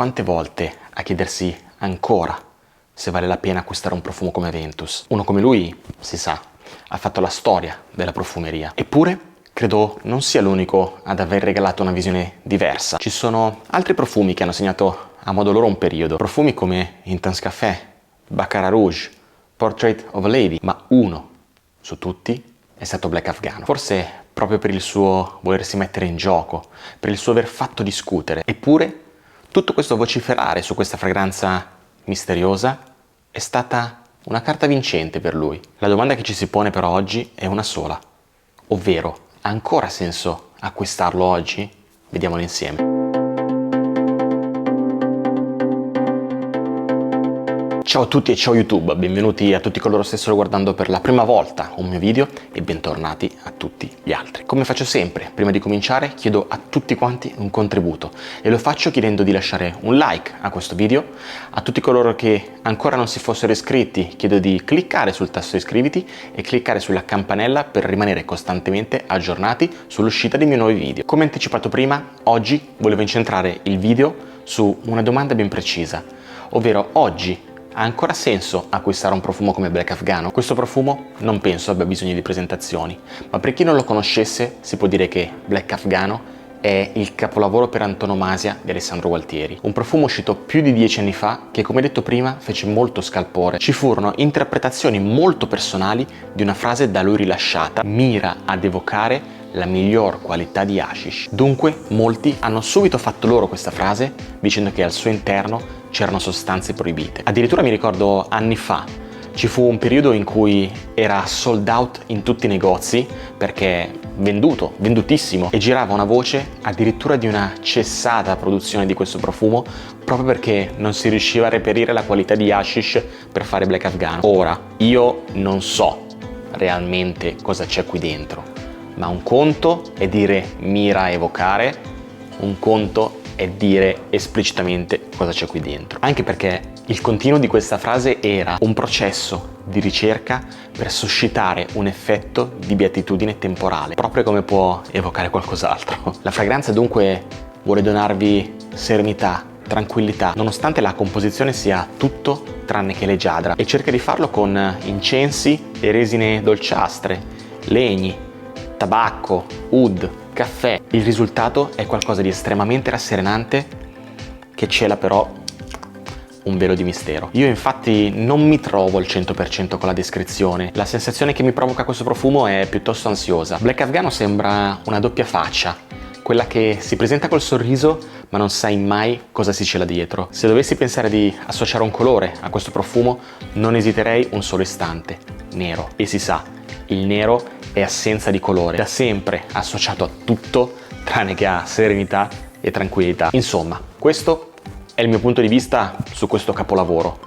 quante volte a chiedersi ancora se vale la pena acquistare un profumo come Ventus. Uno come lui, si sa, ha fatto la storia della profumeria. Eppure, credo non sia l'unico ad aver regalato una visione diversa. Ci sono altri profumi che hanno segnato a modo loro un periodo. Profumi come Intense Café, Baccarat Rouge, Portrait of a Lady, ma uno su tutti è stato Black Afghano. Forse proprio per il suo volersi mettere in gioco, per il suo aver fatto discutere. Eppure, tutto questo vociferare su questa fragranza misteriosa è stata una carta vincente per lui. La domanda che ci si pone però oggi è una sola, ovvero, ha ancora senso acquistarlo oggi? Vediamolo insieme. Ciao a tutti e ciao YouTube, benvenuti a tutti coloro che stessero guardando per la prima volta un mio video e bentornati a tutti gli altri. Come faccio sempre, prima di cominciare chiedo a tutti quanti un contributo e lo faccio chiedendo di lasciare un like a questo video. A tutti coloro che ancora non si fossero iscritti chiedo di cliccare sul tasto iscriviti e cliccare sulla campanella per rimanere costantemente aggiornati sull'uscita dei miei nuovi video. Come anticipato prima, oggi volevo incentrare il video su una domanda ben precisa, ovvero oggi ha ancora senso acquistare un profumo come Black Afghano? Questo profumo non penso abbia bisogno di presentazioni, ma per chi non lo conoscesse si può dire che Black Afghano è il capolavoro per antonomasia di Alessandro Gualtieri. Un profumo uscito più di 10 anni fa che, come detto prima, fece molto scalpore. Ci furono interpretazioni molto personali di una frase da lui rilasciata, mira ad evocare la miglior qualità di hashish. Dunque, molti hanno subito fatto loro questa frase dicendo che al suo interno c'erano sostanze proibite. Addirittura mi ricordo anni fa ci fu un periodo in cui era sold out in tutti i negozi perché vendutissimo, e girava una voce addirittura di una cessata produzione di questo profumo proprio perché non si riusciva a reperire la qualità di hashish per fare Black Afghano. Ora, io non so realmente cosa c'è qui dentro, ma un conto è dire mira a evocare, un conto è dire esplicitamente cosa c'è qui dentro. Anche perché il continuo di questa frase era un processo di ricerca per suscitare un effetto di beatitudine temporale, proprio come può evocare qualcos'altro. La fragranza dunque vuole donarvi serenità, tranquillità, nonostante la composizione sia tutto tranne che leggiadra, e cerca di farlo con incensi e resine dolciastre, legni, tabacco, oud, caffè. Il risultato è qualcosa di estremamente rasserenante che cela però un velo di mistero. Io infatti non mi trovo al 100% con la descrizione. La sensazione che mi provoca questo profumo è piuttosto ansiosa. Black Afghano sembra una doppia faccia, quella che si presenta col sorriso ma non sai mai cosa si cela dietro. Se dovessi pensare di associare un colore a questo profumo non esiterei un solo istante: nero. E si sa, il nero è assenza di colore, da sempre associato a tutto tranne che a serenità e tranquillità. Insomma, questo è il mio punto di vista su questo capolavoro,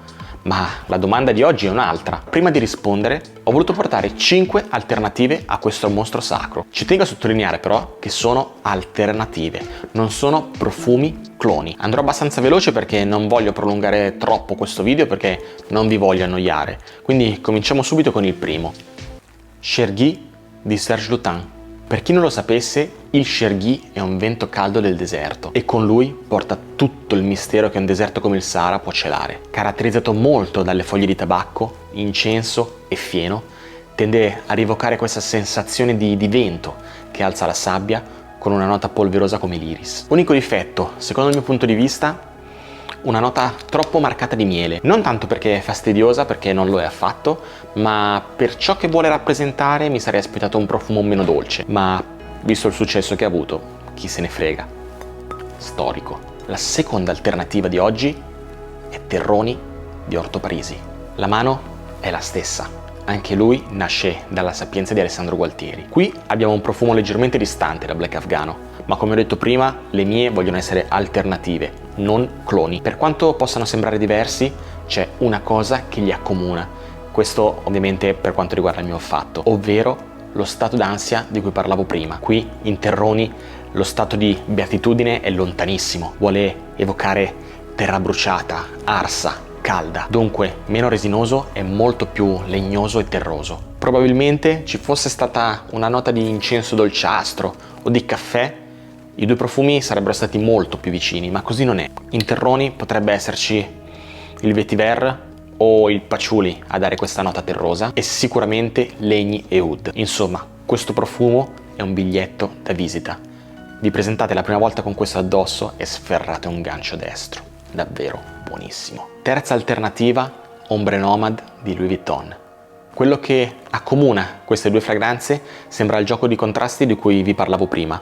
ma la domanda di oggi è un'altra. Prima di rispondere ho voluto portare 5 alternative a questo mostro sacro. Ci tengo a sottolineare però che sono alternative, non sono profumi cloni. Andrò abbastanza veloce perché non voglio prolungare troppo questo video, perché non vi voglio annoiare. Quindi cominciamo subito con il primo. Chergui di Serge Lutens. Per chi non lo sapesse, il Chergui è un vento caldo del deserto e con lui porta tutto il mistero che un deserto come il Sahara può celare. Caratterizzato molto dalle foglie di tabacco, incenso e fieno, tende a rivocare questa sensazione di vento che alza la sabbia con una nota polverosa come l'iris. Unico difetto, secondo il mio punto di vista, una nota troppo marcata di miele, non tanto perché è fastidiosa, perché non lo è affatto, ma per ciò che vuole rappresentare mi sarei aspettato un profumo meno dolce, ma visto il successo che ha avuto, chi se ne frega. Storico. La seconda alternativa di oggi è Terroni di Orto Parisi. La mano è la stessa, anche lui nasce dalla sapienza di Alessandro Gualtieri. Qui abbiamo un profumo leggermente distante da Black Afghano, ma come ho detto prima, le mie vogliono essere alternative, non cloni. Per quanto possano sembrare diversi, c'è una cosa che li accomuna. Questo ovviamente per quanto riguarda il mio olfatto, ovvero lo stato d'ansia di cui parlavo prima. Qui in Terroni lo stato di beatitudine è lontanissimo, vuole evocare terra bruciata, arsa, calda, dunque meno resinoso e molto più legnoso e terroso. Probabilmente ci fosse stata una nota di incenso dolciastro o di caffè, I due profumi sarebbero stati molto più vicini, ma così non è. In terroni potrebbe esserci il vetiver o il patchouli a dare questa nota terrosa, e sicuramente legni e oud. Insomma, questo profumo è un biglietto da visita. Vi presentate la prima volta con questo addosso e sferrate un gancio destro. Davvero buonissimo. Terza alternativa, Ombre Nomad di Louis Vuitton. Quello che accomuna queste due fragranze sembra il gioco di contrasti di cui vi parlavo prima.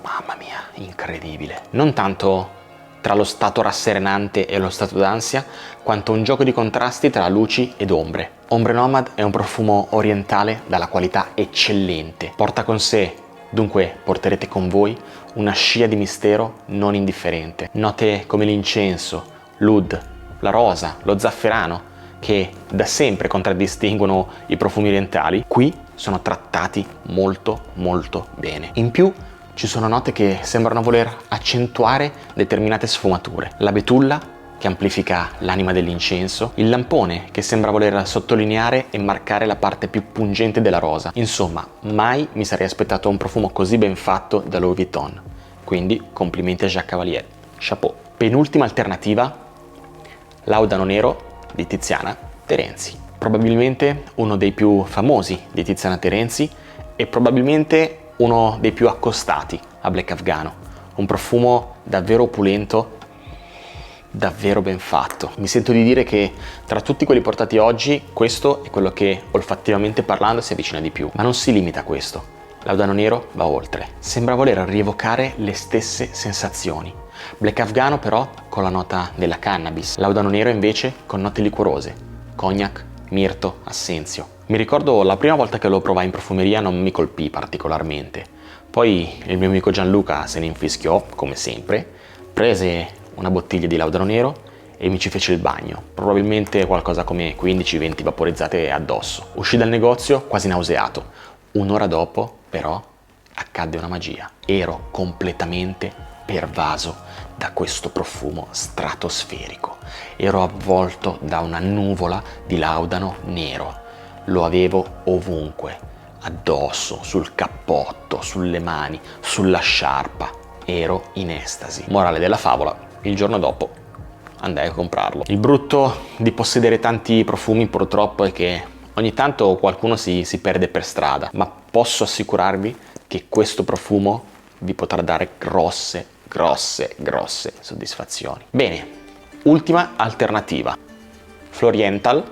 Mamma mia, incredibile. Non tanto tra lo stato rasserenante e lo stato d'ansia, quanto un gioco di contrasti tra luci ed ombre. Ombre Nomad è un profumo orientale dalla qualità eccellente. Porta con sé, dunque porterete con voi, una scia di mistero non indifferente. Note come l'incenso, l'oud, la rosa, lo zafferano, che da sempre contraddistinguono i profumi orientali, qui sono trattati molto molto bene. In più ci sono note che sembrano voler accentuare determinate sfumature. La betulla, che amplifica l'anima dell'incenso, il lampone, che sembra voler sottolineare e marcare la parte più pungente della rosa. Insomma, mai mi sarei aspettato un profumo così ben fatto da Louis Vuitton. Quindi complimenti a Jacques Cavalier. Chapeau. Penultima alternativa, Laudano Nero di Tiziana Terenzi. Probabilmente uno dei più famosi di Tiziana Terenzi e probabilmente uno dei più accostati a Black Afghano. Un profumo davvero opulento, davvero ben fatto. Mi sento di dire che tra tutti quelli portati oggi, questo è quello che olfattivamente parlando si avvicina di più. Ma non si limita a questo. Laudano Nero va oltre. Sembra voler rievocare le stesse sensazioni. Black Afghano però con la nota della cannabis. Laudano Nero invece con note liquorose. Cognac, mirto, assenzio. Mi ricordo la prima volta che lo provai in profumeria non mi colpì particolarmente. Poi il mio amico Gianluca se ne infischiò, come sempre, prese una bottiglia di Laudano Nero e mi ci fece il bagno. Probabilmente qualcosa come 15-20 vaporizzate addosso. Uscì dal negozio quasi nauseato. Un'ora dopo, però, accadde una magia. Ero completamente pervaso da questo profumo stratosferico. Ero avvolto da una nuvola di Laudano Nero. Lo avevo ovunque, addosso, sul cappotto, sulle mani, sulla sciarpa. Ero in estasi. Morale della favola, il giorno dopo andai a comprarlo. Il brutto di possedere tanti profumi purtroppo è che ogni tanto qualcuno si perde per strada, ma posso assicurarvi che questo profumo vi potrà dare grosse soddisfazioni. Bene, ultima alternativa, Floriental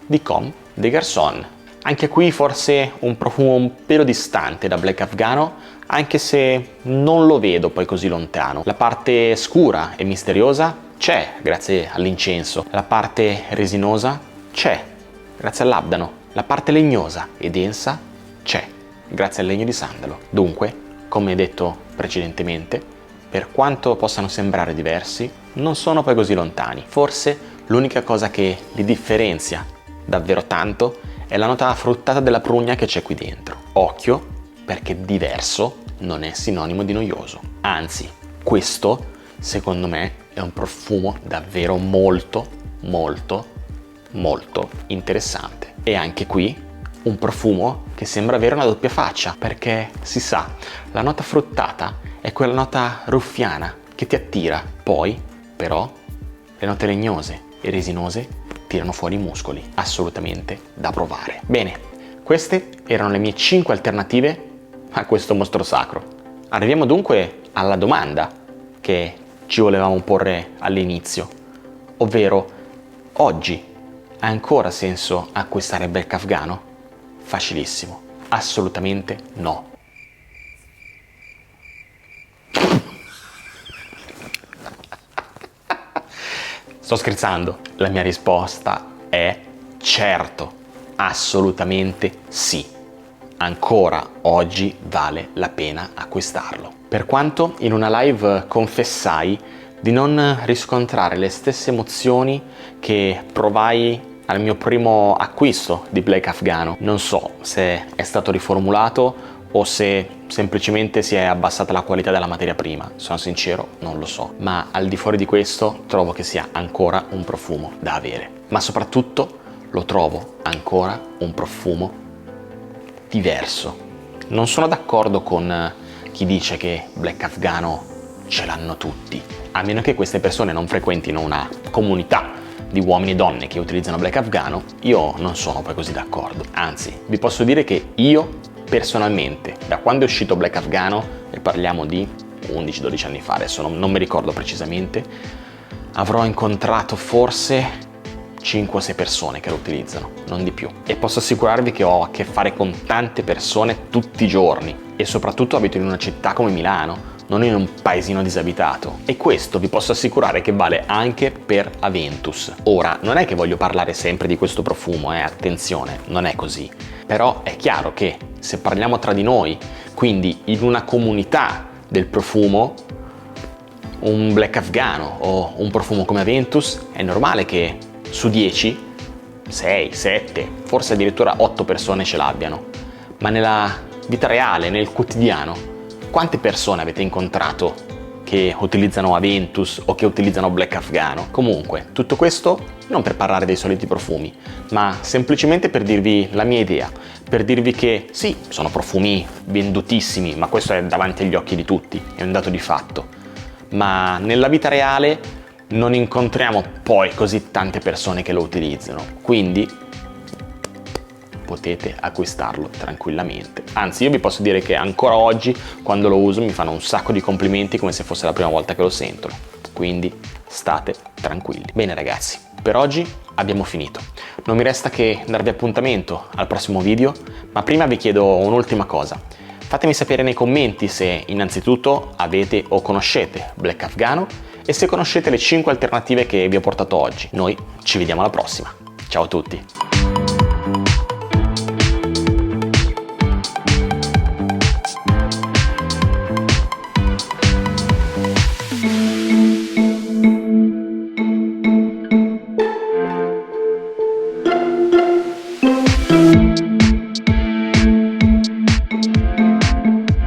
di Comme des Garçons. Anche qui forse un profumo un pelo distante da Black Afghano, anche se non lo vedo poi così lontano. La parte scura e misteriosa c'è grazie all'incenso, la parte resinosa c'è grazie all'abdano, la parte legnosa e densa c'è grazie al legno di sandalo. Dunque, come detto precedentemente, per quanto possano sembrare diversi, non sono poi così lontani. Forse l'unica cosa che li differenzia davvero tanto è la nota fruttata della prugna che c'è qui dentro. Occhio, perché diverso non è sinonimo di noioso. Anzi, questo, secondo me, è un profumo davvero molto interessante. E anche qui un profumo che sembra avere una doppia faccia, perché si sa, la nota fruttata è quella nota ruffiana che ti attira. Poi, però, le note legnose e resinose tirano fuori i muscoli, assolutamente da provare. Bene, queste erano le mie 5 alternative a questo mostro sacro. Arriviamo dunque alla domanda che ci volevamo porre all'inizio, ovvero: oggi ha ancora senso acquistare Black Afghano? Facilissimo, assolutamente no. Sto scherzando, la mia risposta è certo, assolutamente sì. Ancora oggi vale la pena acquistarlo. Per quanto in una live confessai di non riscontrare le stesse emozioni che provai al mio primo acquisto di Black Afghano. Non so se è stato riformulato o se semplicemente si è abbassata la qualità della materia prima. Sono sincero, non lo so. Ma al di fuori di questo trovo che sia ancora un profumo da avere. Ma soprattutto lo trovo ancora un profumo diverso. Non sono d'accordo con chi dice che black afghano ce l'hanno tutti, a meno che queste persone non frequentino una comunità di uomini e donne che utilizzano black afghano. Io non sono poi così d'accordo. Anzi, vi posso dire che io personalmente, da quando è uscito black afghano, e parliamo di 11-12 anni fa, adesso non mi ricordo precisamente, avrò incontrato forse 5 o 6 persone che lo utilizzano, non di più. E posso assicurarvi che ho a che fare con tante persone tutti i giorni, e soprattutto abito in una città come Milano, non in un paesino disabitato. E questo vi posso assicurare che vale anche per Aventus. Ora, non è che voglio parlare sempre di questo profumo, attenzione, non è così. Però è chiaro che se parliamo tra di noi, quindi in una comunità del profumo, un black afghano o un profumo come Aventus, è normale che su 10, 6, 7, forse addirittura 8 persone ce l'abbiano. Ma nella vita reale, nel quotidiano, quante persone avete incontrato che utilizzano Aventus o che utilizzano black afghano? Comunque, tutto questo non per parlare dei soliti profumi, ma semplicemente per dirvi la mia idea, per dirvi che sì, sono profumi vendutissimi, ma questo è davanti agli occhi di tutti, è un dato di fatto. Ma nella vita reale non incontriamo poi così tante persone che lo utilizzano, quindi potete acquistarlo tranquillamente. Anzi, io vi posso dire che ancora oggi, quando lo uso, mi fanno un sacco di complimenti come se fosse la prima volta che lo sentono, quindi state tranquilli. Bene ragazzi, per oggi abbiamo finito. Non mi resta che darvi appuntamento al prossimo video, ma prima vi chiedo un'ultima cosa. Fatemi sapere nei commenti se innanzitutto avete o conoscete black afghano e se conoscete le 5 alternative che vi ho portato oggi. Noi ci vediamo alla prossima. Ciao a tutti!